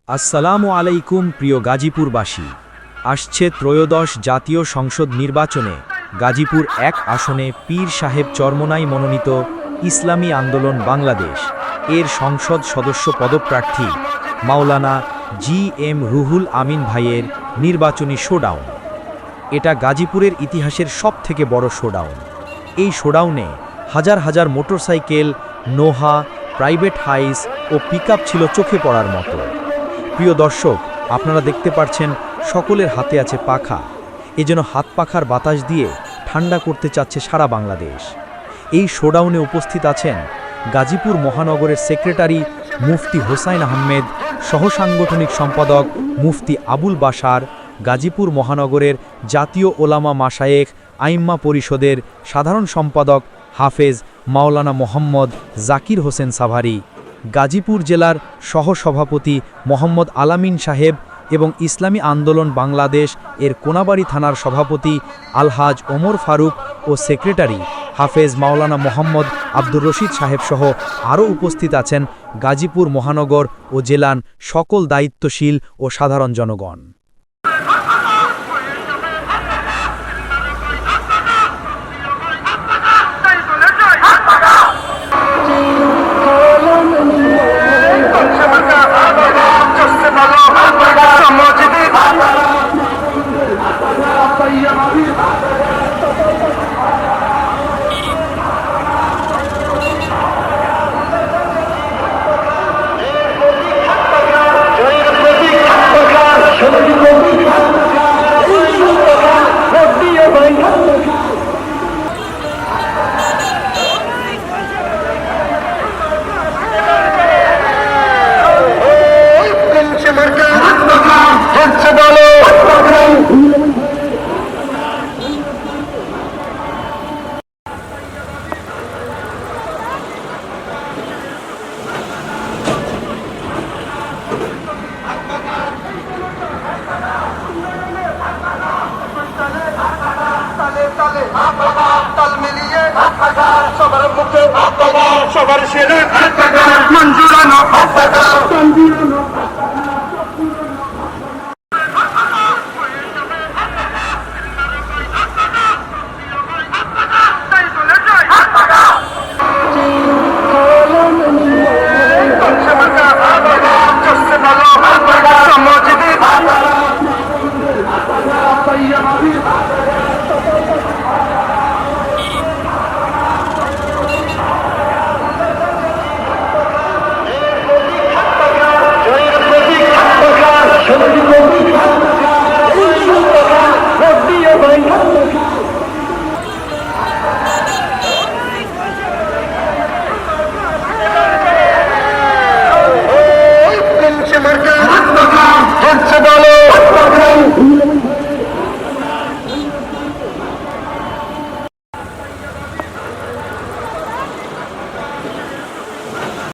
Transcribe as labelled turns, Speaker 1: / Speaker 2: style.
Speaker 1: আসসালামু আলাইকুম প্রিয় গাজীপুরবাসী। আসছে ত্রয়োদশ জাতীয় সংসদ নির্বাচনে গাজীপুর ১ আসনে পীর সাহেব চরমোনাই মনোনীত ইসলামী আন্দোলন বাংলাদেশ এর সংসদ সদস্য পদপ্রার্থী মাওলানা জি.এম. রুহুল আমিন ভাইয়ের নির্বাচনী শোডাউন। এটা গাজীপুরের ইতিহাসের সবথেকে বড় শোডাউন। এই শোডাউনে হাজার হাজার মোটরসাইকেল, নোহা, প্রাইভেট হাইস ও পিকআপ ছিল চোখে পড়ার মতো। প্রিয় দর্শক, আপনারা দেখতে পাচ্ছেন সকলের হাতে আছে পাখা। এজন্য হাত পাখার বাতাস দিয়ে ঠান্ডা করতে চাচ্ছে সারা বাংলাদেশ। এই শোডাউনে উপস্থিত আছেন গাজীপুর মহানগরের সেক্রেটারি মুফতি হোসাইন আহমেদ, সহসাংগঠনিক সম্পাদক মুফতি আবুল বাশার, গাজীপুর মহানগরের জাতীয় ওলামা মাশায়েখ আইম্মা পরিষদের সাধারণ সম্পাদক হাফেজ মাওলানা মোহাম্মদ জাকির হোসেন সাভারি, গাজীপুর জেলার সহসভাপতি মোহাম্মদ আলামিন সাহেব এবং ইসলামী আন্দোলন বাংলাদেশ এর কোনাবাড়ি থানার সভাপতি আলহাজ ওমর ফারুক ও সেক্রেটারি হাফেজ মাওলানা মোহাম্মদ আব্দুর রশিদ সাহেব সহ আরও উপস্থিত আছেন গাজীপুর মহানগর ও জেলার সকল দায়িত্বশীল ও সাধারণ জনগণ।
Speaker 2: সবার সেরা মঞ্জুরানো